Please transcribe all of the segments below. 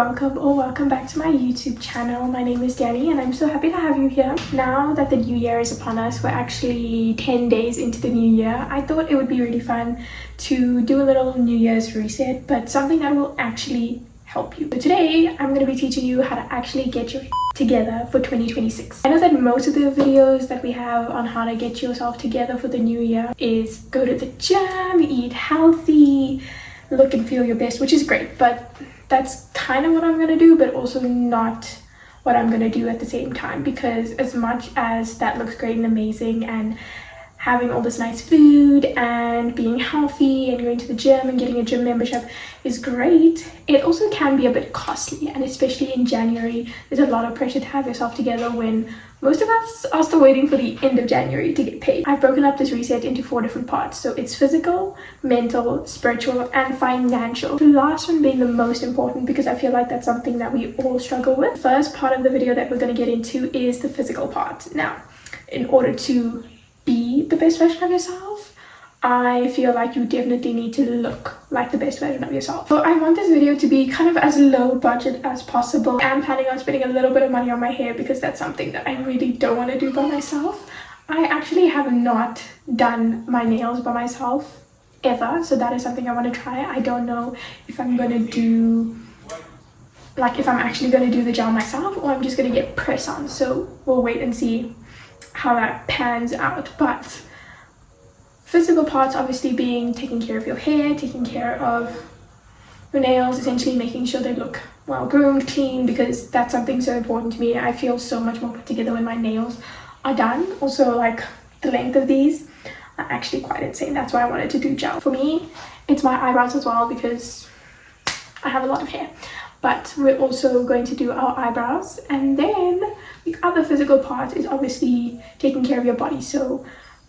welcome or welcome back to my YouTube channel. My name is Danny and I'm so happy to have you here. Now that the new year is upon us, we're actually 10 days into the new year. I thought it would be really fun to do a little New Year's reset, but something that will actually help you. So today I'm going to be teaching you how to actually get your together for 2026. I know that most of the videos that we have on how to get yourself together for the new year is go to the gym, eat healthy, look and feel your best, which is great, but that's kind of what I'm going to do, but also not what I'm going to do at the same time, because as much as that looks great and amazing and having all this nice food and being healthy and going to the gym and getting a gym membership is great, it also can be a bit costly. And especially in January, there's a lot of pressure to have yourself together when most of us are still waiting for the end of January to get paid. I've broken up this reset into 4 different parts. So it's physical, mental, spiritual, and financial. The last one being the most important because I feel like that's something that we all struggle with. The first part of the video that we're going to get into is the physical part. Now, in order to be the best version of yourself, I feel like you definitely need to look like the best version of yourself. So I want this video to be kind of as low budget as possible. I'm planning on spending a little bit of money on my hair because that's something that I really don't want to do by myself. I actually have not done my nails by myself ever, so that is something I want to try. I don't know if I'm going to do, like if I'm actually going to do the gel myself or I'm just going to get press on. So we'll wait and see how that pans out. But physical parts obviously being taking care of your hair, taking care of your nails, essentially making sure they look well groomed, clean, because that's something so important to me. I feel so much more put together when my nails are done. Also, like the length of these are actually quite insane. That's why I wanted to do gel. For me, it's my eyebrows as well because I have a lot of hair. But we're also going to do our eyebrows, and then the other physical part is obviously taking care of your body. So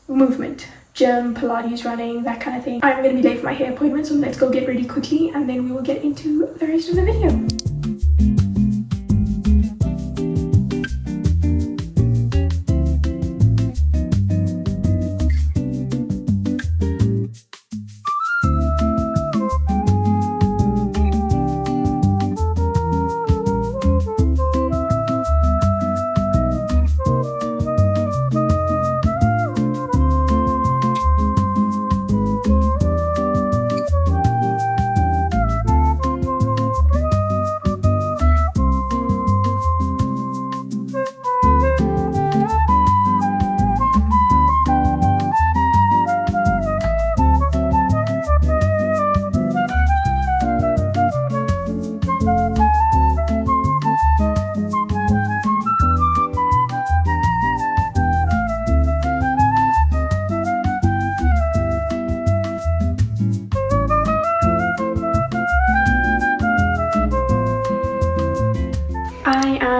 movement, gym, Pilates, running, that kind of thing. I'm going to be late for my hair appointment, so let's go get ready quickly and then we will get into the rest of the video.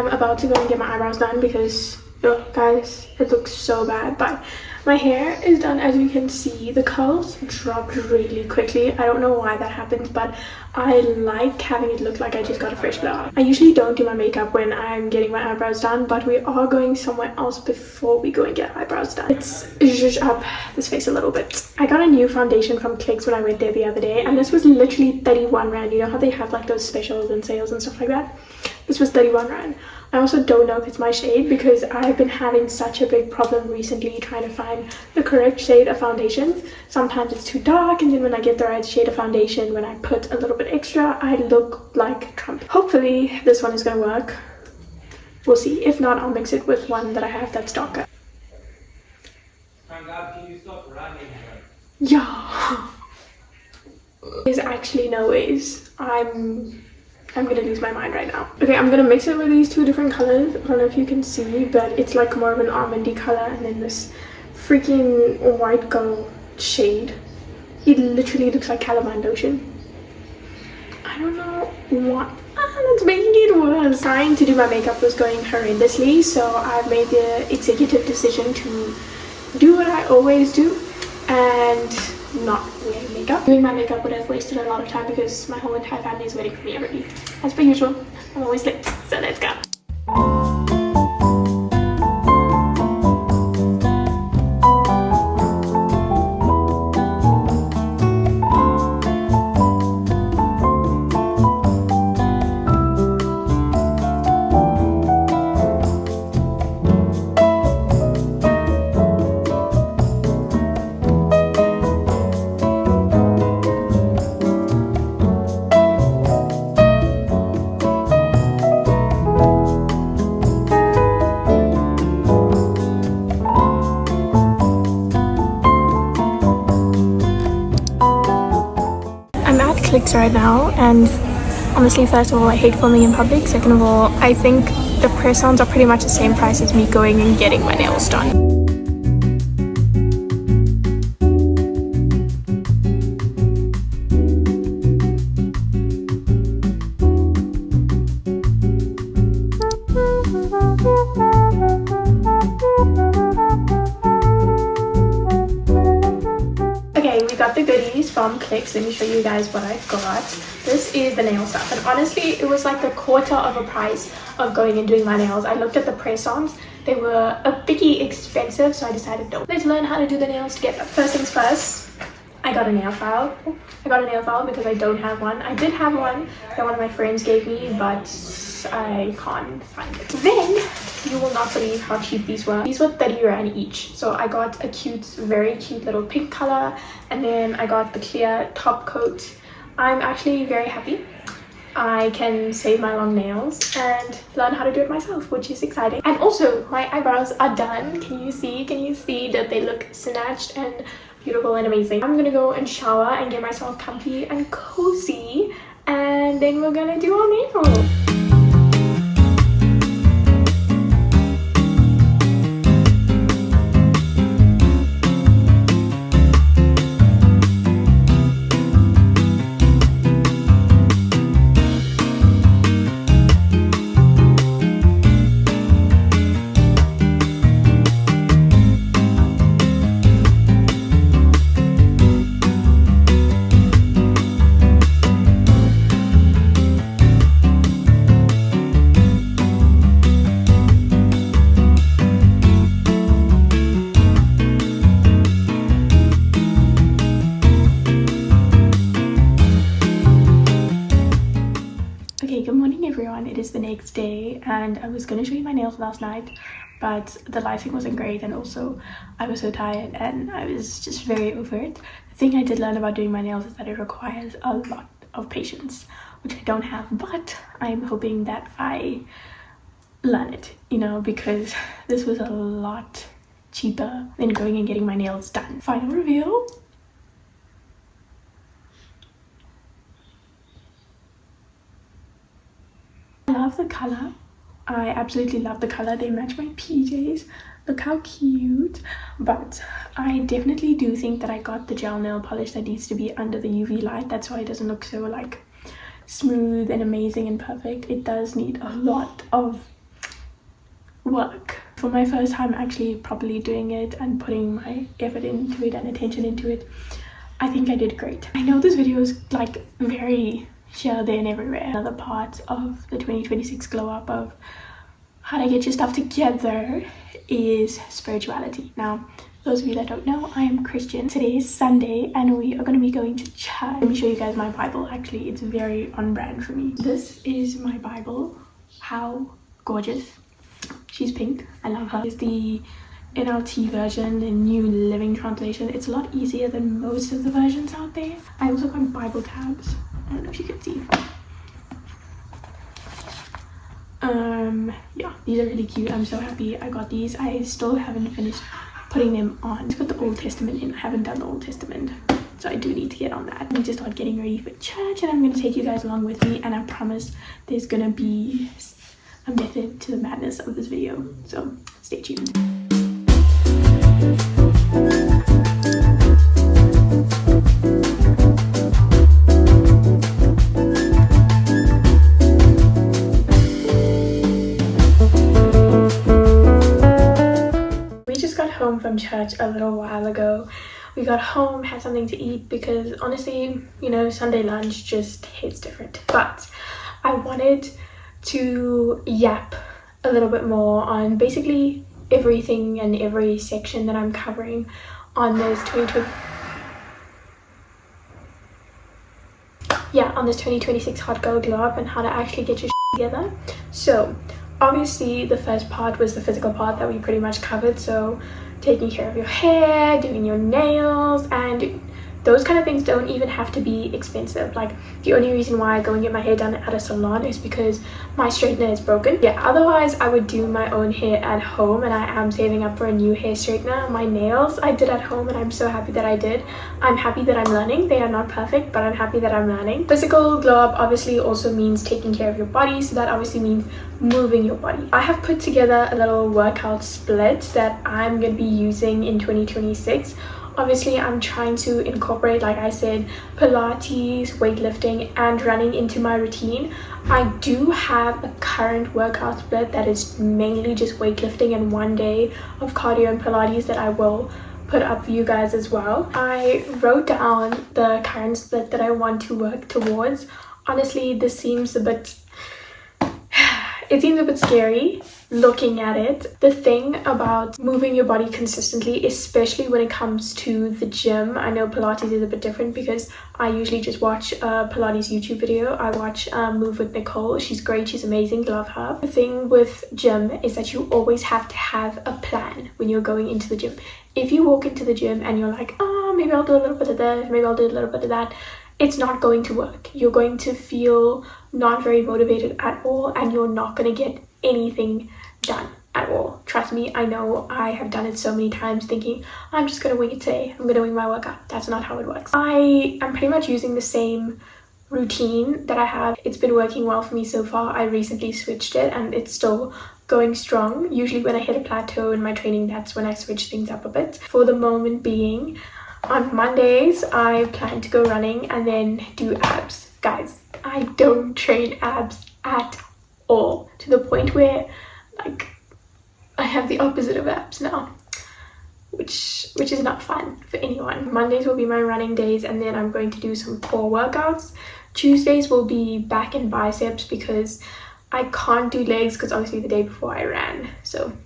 About to go and get my eyebrows done because guys, it looks so bad, but my hair is done. As you can see, the curls dropped really quickly. I don't know why that happens, but I like having it look like I just got a fresh blowout. I usually don't do my makeup when I'm getting my eyebrows done, but we are going somewhere else before we go and get eyebrows done. Let's zhuzh up this face a little bit. I got a new foundation from Clicks when I went there the other day, and this was literally 31 rand. You know how they have like those specials and sales and stuff like that? This was 31 rand. I also don't know if it's my shade because I've been having such a big problem recently trying to find the correct shade of foundation. Sometimes it's too dark, and then when I get the right shade of foundation, when I put a little bit extra, I look like Trump. Hopefully this one is going to work. We'll see. If not, I'll mix it with one that I have that's darker. Thank God, can you stop running? Yeah. There's actually no ways. I'm gonna lose my mind right now. Okay, I'm gonna mix it with these 2 different colors. I don't know if you can see, but it's like more of an almondy color, and then this freaking white gold shade. It literally looks like Calamine Ocean. I don't know what that's making it worse. Trying to do my makeup was going horrendously, so I've made the executive decision to do what I always do and not wear makeup. Doing my makeup would have wasted a lot of time because my whole entire family is waiting for me already. As per usual, I'm always late, so let's go. 6 right now, and honestly, first of all, I hate filming in public. Second of all, I think the press-ons are pretty much the same price as me going and getting my nails done. We got the goodies from Clicks. Let me show you guys what I got. This is the nail stuff, and honestly it was like the quarter of a price of going and doing my nails. I looked at the press-ons, they were a bitty expensive, so I decided no, let's learn how to do the nails together. First things first, I got a nail file. Because I don't have one. I did have one that one of my friends gave me, but I can't find it. Then you will not believe how cheap these were. These were 30 rand each. So I got a cute, very cute little pink color, and then I got the clear top coat. I'm actually very happy. I can save my long nails and learn how to do it myself, which is exciting. And also my eyebrows are done. Can you see that they look snatched and beautiful and amazing? I'm gonna go and shower and get myself comfy and cozy, and then we're gonna do our nails. Good morning everyone. It is the next day, and I was going to show you my nails last night, but the lighting wasn't great, and also I was so tired and I was just very over it. The thing I did learn about doing my nails is that it requires a lot of patience, which I don't have, but I'm hoping that I learn it, you know, because this was a lot cheaper than going and getting my nails done. Final reveal. I love the color. I absolutely love the color. They match my PJs. Look how cute. But I definitely do think that I got the gel nail polish that needs to be under the UV light. That's why it doesn't look so like smooth and amazing and perfect. It does need a lot of work. For my first time actually properly doing it and putting my effort into it and attention into it, I think I did great. I know this video is like very here, there and everywhere. Another part of the 2026 glow up of how to get your stuff together is spirituality. Now, those of you that don't know, I am Christian. Today is Sunday and we are going to be going to church. Let me show you guys my Bible. Actually, it's very on brand for me. This is my Bible. How gorgeous. She's pink. I love her. It's the NLT version, the New Living Translation. It's a lot easier than most of the versions out there. I also got Bible tabs. I don't know if you can see. Yeah, these are really cute. I'm so happy I got these. I still haven't finished putting them on. Let's put the Old Testament in. I haven't done the Old Testament, so I do need to get on that. I need to start getting ready for church, and I'm going to take you guys along with me, and I promise there's going to be a method to the madness of this video, so stay tuned. Home from church a little while ago. We got home, had something to eat, because honestly, you know, Sunday lunch just hits different. But I wanted to yap a little bit more on basically everything and every section that I'm covering on this 2026 Hot Girl Glow Up, and how to actually get your together. So obviously the first part was the physical part that we pretty much covered, so taking care of your hair, doing your nails, and those kind of things don't even have to be expensive. Like, the only reason why I go and get my hair done at a salon is because my straightener is broken. Yeah, otherwise I would do my own hair at home, and I am saving up for a new hair straightener. My nails I did at home, and I'm so happy that I did. I'm happy that I'm learning. They are not perfect, but I'm happy that I'm learning. Physical glow up obviously also means taking care of your body, so that obviously means moving your body. I have put together a little workout split that I'm going to be using in 2026. Obviously, I'm trying to incorporate, like I said, Pilates, weightlifting, and running into my routine. I do have a current workout split that is mainly just weightlifting and 1 day of cardio and Pilates that I will put up for you guys as well. I wrote down the current split that I want to work towards. Honestly, this seems a bit... it seems a bit scary looking at it. The thing about moving your body consistently, especially when it comes to the gym, I know Pilates is a bit different because I usually just watch a Pilates YouTube video. I watch Move with Nicole. She's great, she's amazing, love her. The thing with gym is that you always have to have a plan when you're going into the gym. If you walk into the gym and you're like, oh, maybe I'll do a little bit of this, maybe I'll do a little bit of that, it's not going to work. You're going to feel not very motivated at all, and you're not going to get anything done at all. Trust me, I know. I have done it so many times thinking, I'm just going to wing it today. I'm going to wing my workout. That's not how it works. I am pretty much using the same routine that I have. It's been working well for me so far. I recently switched it and it's still going strong. Usually when I hit a plateau in my training, that's when I switch things up a bit. For the moment being, on Mondays, I plan to go running and then do abs. Guys, I don't train abs at all, to the point where, like, I have the opposite of abs now, which is not fun for anyone. Mondays will be my running days, and then I'm going to do some core workouts. Tuesdays will be back and biceps because I can't do legs because obviously the day before I ran, so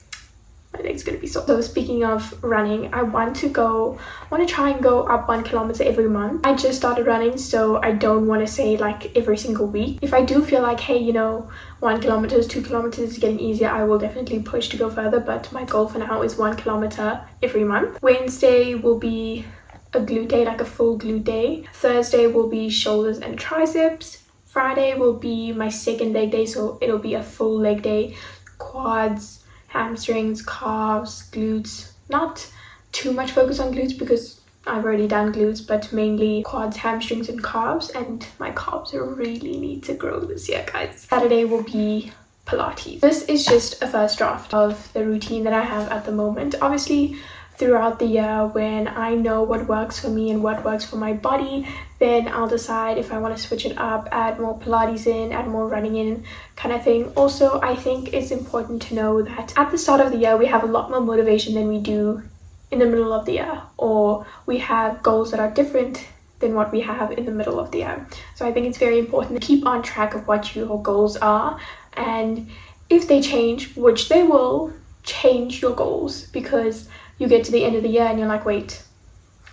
my leg's gonna be sore. So speaking of running, I want to try and go up 1 kilometer every month. I just started running, so I don't want to say like every single week. If I do feel like, hey, you know, 1 kilometer, 2 kilometers is getting easier, I will definitely push to go further, but my goal for now is 1 kilometer every month. Wednesday will be a glute day, like a full glute day. Thursday will be shoulders and triceps. Friday will be my second leg day, so it'll be a full leg day. Quads, hamstrings, calves, glutes. Not too much focus on glutes because I've already done glutes, but mainly quads, hamstrings, and calves, and my calves really need to grow this year, guys. Saturday will be Pilates. This is just a first draft of the routine that I have at the moment. Obviously, throughout the year, when I know what works for me and what works for my body, then I'll decide if I want to switch it up, add more Pilates in, add more running in, kind of thing. Also, I think it's important to know that at the start of the year, we have a lot more motivation than we do in the middle of the year, or we have goals that are different than what we have in the middle of the year. So I think it's very important to keep on track of what your goals are, and if they change, which they will, change your goals, because you get to the end of the year and you're like, wait,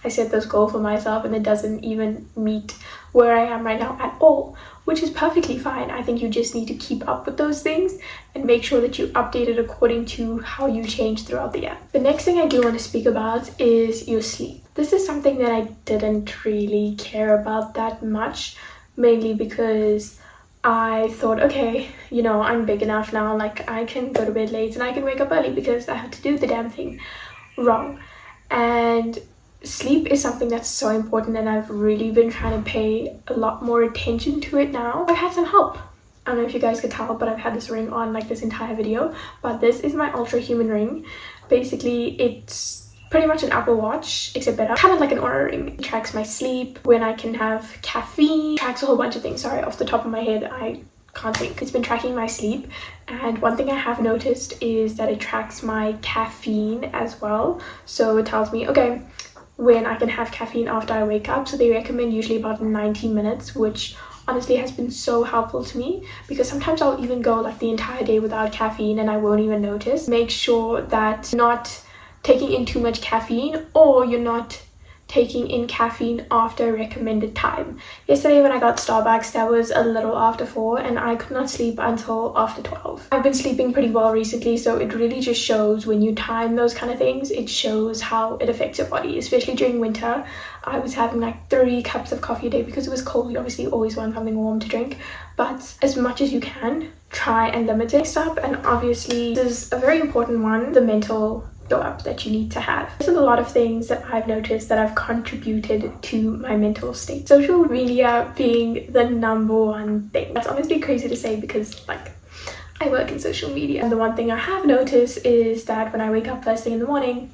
I set this goal for myself and it doesn't even meet where I am right now at all, which is perfectly fine. I think you just need to keep up with those things and make sure that you update it according to how you change throughout the year. The next thing I do want to speak about is your sleep. This is something that I didn't really care about that much, mainly because I thought, okay, you know, I'm big enough now, like I can go to bed late and I can wake up early because I have to do the damn thing. Wrong. And sleep is something that's so important, and I've really been trying to pay a lot more attention to it now. I've had some help. I don't know if you guys could tell, but I've had this ring on like this entire video, but this is my Ultra Human ring. Basically, it's pretty much an Apple Watch, except better. Kind of like an Oura ring. It tracks my sleep, when I can have caffeine, tracks a whole bunch of things. Sorry, off the top of my head, I can't think. It's been tracking my sleep, and one thing I have noticed is that it tracks my caffeine as well. So it tells me, okay, when I can have caffeine after I wake up. So they recommend usually about 90 minutes, which honestly has been so helpful to me, because sometimes I'll even go like the entire day without caffeine and I won't even notice. Make sure that you're not taking in too much caffeine, or you're not taking in caffeine after recommended time. Yesterday when I got Starbucks, that was a little after 4 and I could not sleep until after 12. I've been sleeping pretty well recently, so it really just shows when you time those kind of things, it shows how it affects your body, especially during winter. I was having like 3 cups of coffee a day because it was cold. You obviously always want something warm to drink, but as much as you can, try and limit it. Next up, and obviously this is a very important one, the mental glow up that you need to have. There's a lot of things that I've noticed that have contributed to my mental state. Social media being the #1 thing. That's honestly crazy to say because like I work in social media, and the one thing I have noticed is that when I wake up first thing in the morning,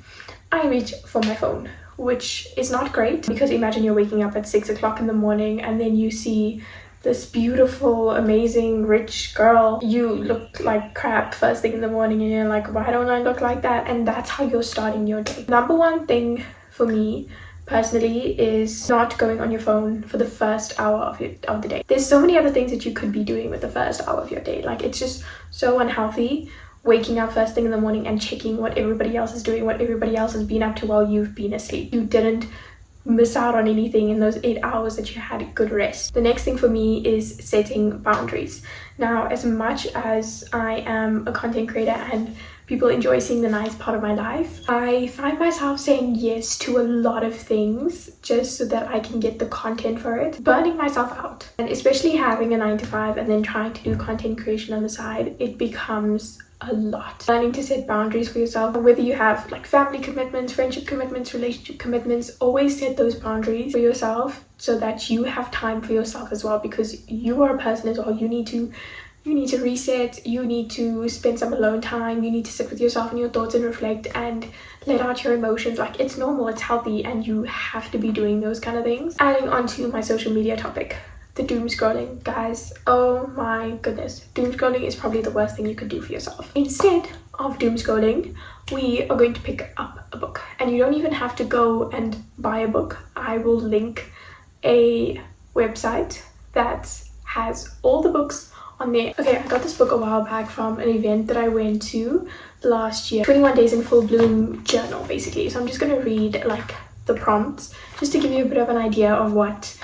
I reach for my phone, which is not great because imagine you're waking up at 6 o'clock in the morning and then you see this beautiful, amazing, rich girl. You look like crap first thing in the morning and you're like, why don't I look like that? And that's how you're starting your day. #1 thing for me personally is not going on your phone for the first hour of the day. There's so many other things that you could be doing with the first hour of your day. Like, it's just so unhealthy waking up first thing in the morning and checking what everybody else is doing, what everybody else has been up to while you've been asleep. You didn't miss out on anything in those 8 hours that you had good rest. The next thing for me is setting boundaries. Now, as much as I am a content creator and people enjoy seeing the nice part of my life, I find myself saying yes to a lot of things just so that I can get the content for it, burning myself out. And especially having a 9 to 5 and then trying to do content creation on the side, it becomes a lot. Learning to set boundaries for yourself, whether you have like family commitments, friendship commitments, relationship commitments, always set those boundaries for yourself so that you have time for yourself as well, because you are a person as well. You need to reset, you need to spend some alone time, you need to sit with yourself and your thoughts and reflect and let out your emotions. Like, it's normal, it's healthy, and you have to be doing those kind of things. Adding on to my social media topic, the doom scrolling. Guys, oh my goodness, doom scrolling is probably the worst thing you could do for yourself. Instead of doom scrolling, we are going to pick up a book, and you don't even have to go and buy a book. I will link a website that has all the books on there. Okay, I got this book a while back from an event that I went to last year. 21 Days in Full Bloom journal, basically. So I'm just going to read like the prompts just to give you a bit of an idea of what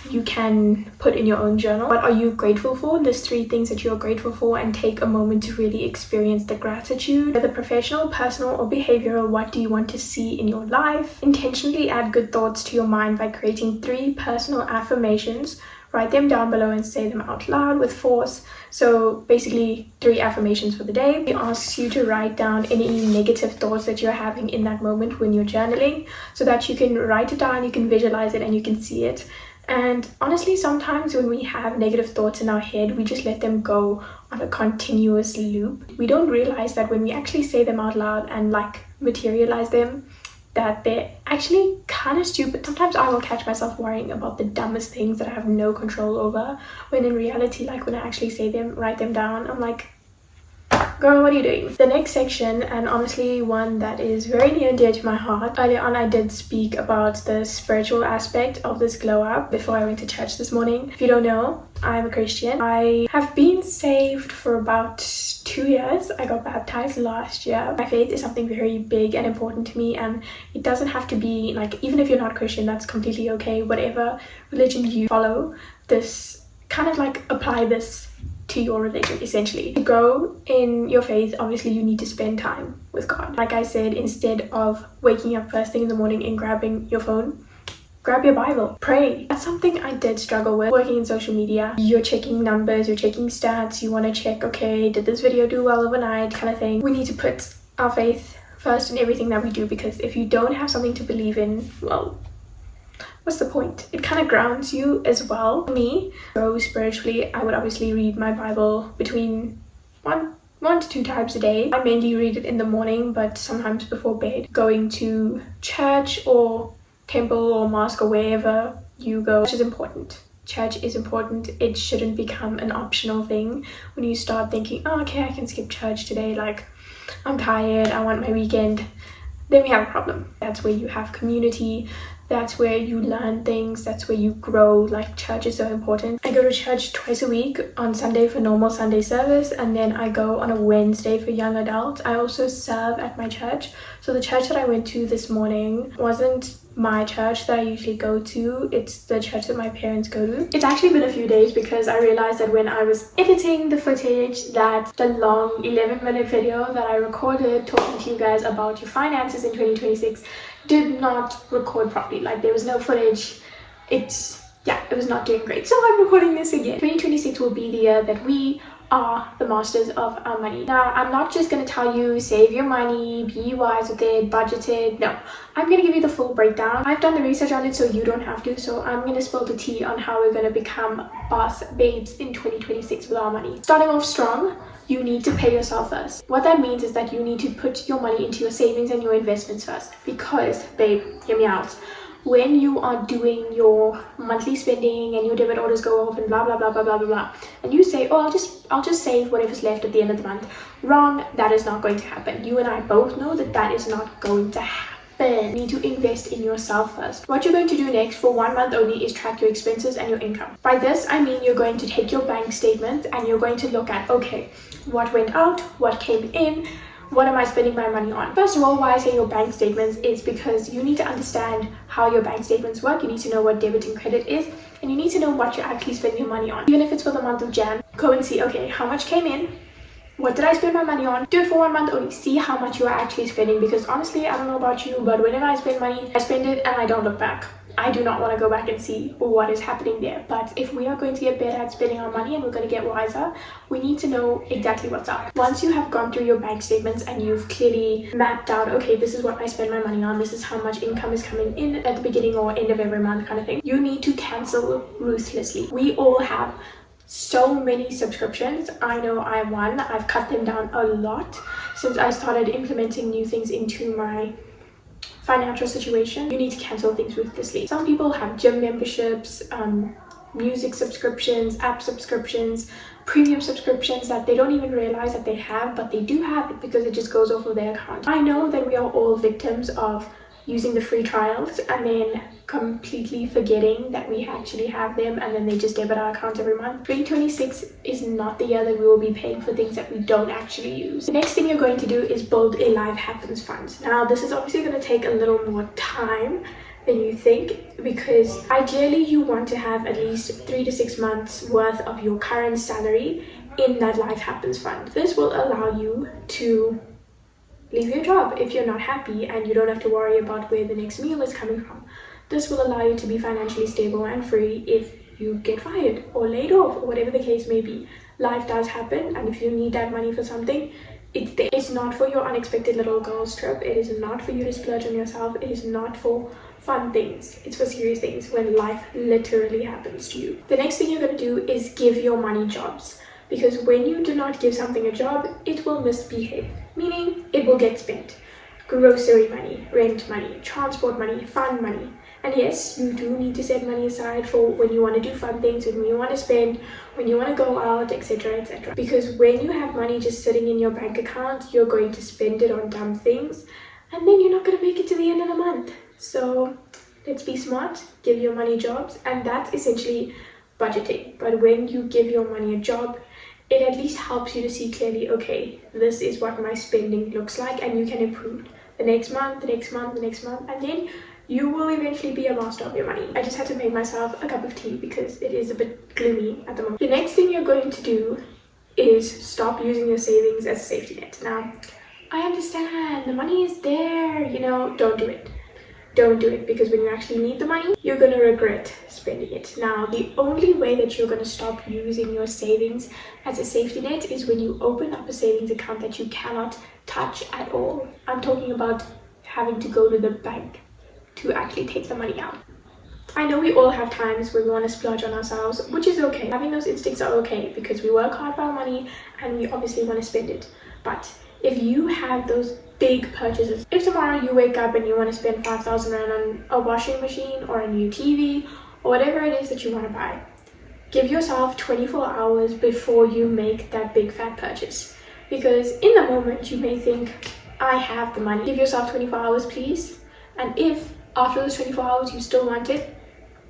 you can put in your own journal. What are you grateful for? List 3 things that you're grateful for and take a moment to really experience the gratitude. Whether professional, personal, or behavioral, what do you want to see in your life? Intentionally add good thoughts to your mind by creating 3 personal affirmations. Write them down below and say them out loud with force. So basically 3 affirmations for the day. It asks you to write down any negative thoughts that you're having in that moment when you're journaling, so that you can write it down, you can visualize it, and you can see it. And honestly, sometimes when we have negative thoughts in our head, we just let them go on a continuous loop. We don't realize that when we actually say them out loud and like materialize them, that they're actually kind of stupid. Sometimes I will catch myself worrying about the dumbest things that I have no control over, when in reality, like when I actually say them, write them down, I'm like, girl, what are you doing? The next section, and honestly one that is very near and dear to my heart. Earlier on I did speak about the spiritual aspect of this glow up before I went to church this morning. If you don't know, I'm a Christian. I have been saved for about 2 years. I got baptized last year. My faith is something very big and important to me, and it doesn't have to be like, even if you're not Christian, that's completely okay. Whatever religion you follow, this kind of like apply this to your religion essentially. To grow in your faith, obviously you need to spend time with God. Like I said, instead of waking up first thing in the morning and grabbing your phone, grab your Bible, pray. That's something I did struggle with working in social media. You're checking numbers, you're checking stats, you want to check, okay, did this video do well overnight, kind of thing. We need to put our faith first in everything that we do, because if you don't have something to believe in, well, what's the point? It kind of grounds you as well. For me, so spiritually, I would obviously read my Bible between one to 2 times a day. I mainly read it in the morning, but sometimes before bed. Going to church or temple or mosque or wherever you go, which is important. Church is important. It shouldn't become an optional thing when you start thinking, oh, okay, I can skip church today, like I'm tired, I want my weekend. Then we have a problem. That's where you have community, that's where you learn things, that's where you grow. Like, church is so important. I go to church twice a week, on Sunday for normal Sunday service, and then I go on a Wednesday for young adults. I also serve at my church. So the church that I went to this morning wasn't my church that I usually go to. It's the church that my parents go to. It's actually been a few days because I realized that when I was editing the footage, that the long 11-minute video that I recorded talking to you guys about your finances in 2026 did not record properly. Like, there was no footage. It was not doing great. So I'm recording this again. 2026 will be the year that we are the masters of our money. Now, I'm not just going to tell you save your money, be wise with it, budget it. No, I'm going to give you the full breakdown. I've done the research on it so you don't have to. So I'm going to spill the tea on how we're going to become boss babes in 2026 with our money. Starting off strong, you need to pay yourself first. What that means is that you need to put your money into your savings and your investments first. Because, babe, hear me out. When you are doing your monthly spending and your debit orders go off and blah blah blah blah blah blah blah, and you say, oh, I'll just save whatever's left at the end of the month. Wrong. That is not going to happen. You and I both know that that is not going to happen. You need to invest in yourself first. What you're going to do next for 1 month only is track your expenses and your income. By this I mean you're going to take your bank statement and you're going to look at, okay, what went out, what came in, what am I spending my money on? First of all, why I say your bank statements is because you need to understand how your bank statements work. You need to know what debit and credit is, and you need to know what you're actually spending your money on. Even if it's for the month of Jan, go and see, okay, how much came in? What did I spend my money on? Do it for 1 month only. See how much you are actually spending, because honestly, I don't know about you, but whenever I spend money, I spend it and I don't look back. I do not want to go back and see what is happening there. But if we are going to get better at spending our money and we're going to get wiser, we need to know exactly what's up. Once you have gone through your bank statements and you've clearly mapped out, okay, this is what I spend my money on, this is how much income is coming in at the beginning or end of every month kind of thing, you need to cancel ruthlessly. We all have so many subscriptions. I know I'm one. I've cut them down a lot since I started implementing new things into my financial situation. You need to cancel things ruthlessly. Some people have gym memberships, music subscriptions, app subscriptions, premium subscriptions that they don't even realize that they have, but they do have it because it just goes off of their account. I know that we are all victims of using the free trials and then completely forgetting that we actually have them, and then they just debit our account every month. 2026 is not the year that we will be paying for things that we don't actually use. The next thing you're going to do is build a Life Happens fund. Now, this is obviously going to take a little more time than you think, because ideally you want to have at least 3 to 6 months worth of your current salary in that Life Happens fund. This will allow you to leave your job if you're not happy and you don't have to worry about where the next meal is coming from. This will allow you to be financially stable and free if you get fired or laid off or whatever the case may be. Life does happen, and if you need that money for something, it's there. It's not for your unexpected little girl's trip. It is not for you to splurge on yourself. It is not for fun things. It's for serious things when life literally happens to you. The next thing you're going to do is give your money jobs. Because when you do not give something a job, it will misbehave, meaning it will get spent. Grocery money, rent money, transport money, fun money. And yes, you do need to set money aside for when you want to do fun things, when you want to spend, when you want to go out, etc, etc. Because when you have money just sitting in your bank account, you're going to spend it on dumb things, and then you're not going to make it to the end of the month. So let's be smart, give your money jobs, and that's essentially budgeting. But when you give your money a job, it at least helps you to see clearly, okay, this is what my spending looks like, and you can improve the next month, the next month, the next month, and then you will eventually be a master of your money. I just had to make myself a cup of tea because it is a bit gloomy at the moment. The next thing you're going to do is stop using your savings as a safety net. Now, I understand the money is there, don't do it. Don't do it, because when you actually need the money, you're going to regret spending it. Now, the only way that you're going to stop using your savings as a safety net is when you open up a savings account that you cannot touch at all. I'm talking about having to go to the bank to actually take the money out. I know we all have times when we want to splurge on ourselves, which is okay. Having those instincts are okay because we work hard for our money and we obviously want to spend it. But if you have those big purchases, if tomorrow you wake up and you want to spend 5,000 Rand on a washing machine or a new TV or whatever it is that you want to buy, give yourself 24 hours before you make that big fat purchase. Because in the moment you may think, I have the money. Give yourself 24 hours, please. And if after those 24 hours you still want it,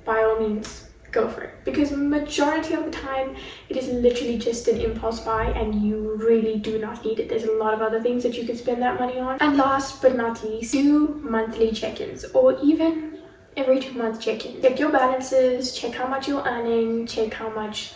by all means, go for it. Because majority of the time, it is literally just an impulse buy and you really do not need it. There's a lot of other things that you can spend that money on. And last but not least, do monthly check-ins or even every 2 months check-in. Check your balances, check how much you're earning, check how much,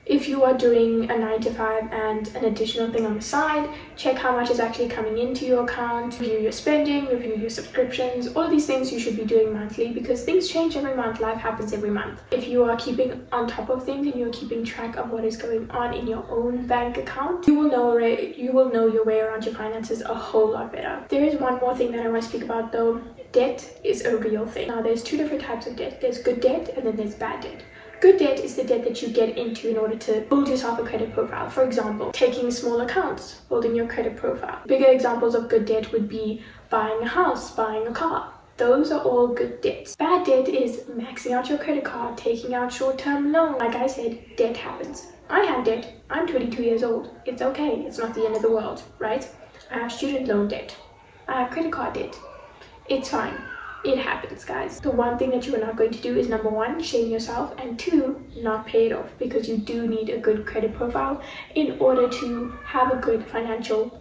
if you are doing a 9 to 5 and an additional thing on the side, check how much is actually coming into your account, review your spending, review your subscriptions. All of these things you should be doing monthly because things change every month, life happens every month. If you are keeping on top of things and you're keeping track of what is going on in your own bank account, you will know your way around your finances a whole lot better. There is one more thing that I want to speak about though. Debt is a real thing. Now there's two different types of debt. There's good debt and then there's bad debt. Good debt is the debt that you get into in order to build yourself a credit profile. For example, taking small accounts, building your credit profile. Bigger examples of good debt would be buying a house, buying a car. Those are all good debts. Bad debt is maxing out your credit card, taking out short-term loans. Like I said, debt happens. I have debt. I'm 22 years old. It's okay. It's not the end of the world, right? I have student loan debt. I have credit card debt. It's fine. It happens, guys. The one thing that you are not going to do is, number one, shame yourself, and two, not pay it off, because you do need a good credit profile in order to have a good financial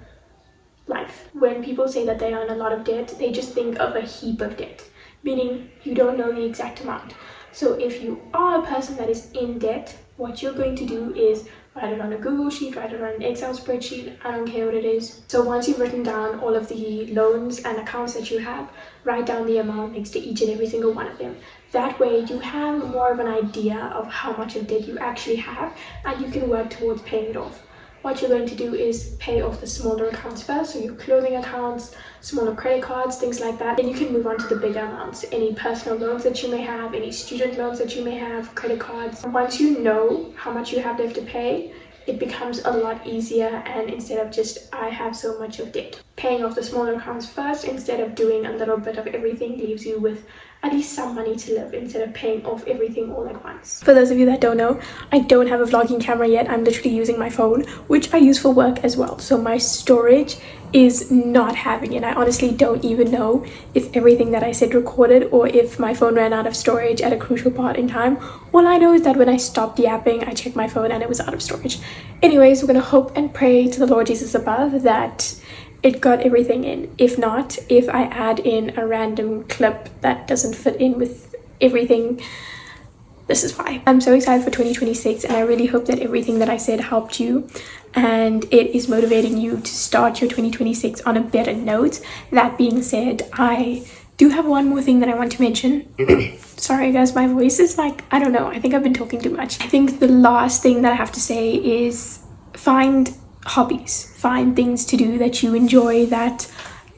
life. When people say that they are in a lot of debt, they just think of a heap of debt, meaning you don't know the exact amount. So if you are a person that is in debt, what you're going to do is write it on a Google sheet, write it on an Excel spreadsheet, I don't care what it is. So once you've written down all of the loans and accounts that you have, write down the amount next to each and every single one of them. That way you have more of an idea of how much of debt you actually have and you can work towards paying it off. What you're going to do is pay off the smaller accounts first, so your clothing accounts, smaller credit cards, things like that. Then you can move on to the bigger amounts, any personal loans that you may have, any student loans that you may have, credit cards. Once you know how much you have left to pay, it becomes a lot easier, and instead of just, I have so much of debt. Paying off the smaller accounts first instead of doing a little bit of everything leaves you with at least some money to live instead of paying off everything all at once. For those of you that don't know, I don't have a vlogging camera yet. I'm literally using my phone, which I use for work as well. So my storage is not having it. I honestly don't even know if everything that I said recorded or if my phone ran out of storage at a crucial part in time. All I know is that when I stopped yapping, I checked my phone and it was out of storage. Anyways, we're gonna hope and pray to the Lord Jesus above that it got everything in. If not, if I add in a random clip that doesn't fit in with everything, this is why. I'm so excited for 2026 and I really hope that everything that I said helped you and it is motivating you to start your 2026 on a better note. That being said, I do have one more thing that I want to mention. Sorry guys, my voice is like, I don't know, I think I've been talking too much. I think the last thing that I have to say is find hobbies, find things to do that you enjoy that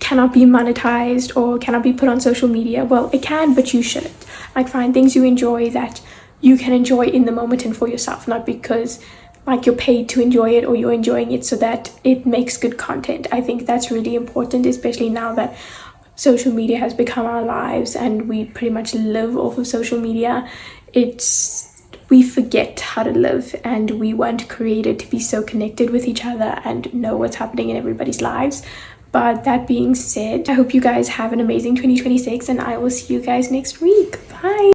cannot be monetized or cannot be put on social media. Well, it can, but you shouldn't. Like, find things you enjoy that you can enjoy in the moment and for yourself, not because like you're paid to enjoy it or you're enjoying it so that it makes good content. I think that's really important, especially now that social media has become our lives and we pretty much live off of social media. We forget how to live, and we weren't created to be so connected with each other and know what's happening in everybody's lives. But that being said, I hope you guys have an amazing 2026 and I will see you guys next week. Bye.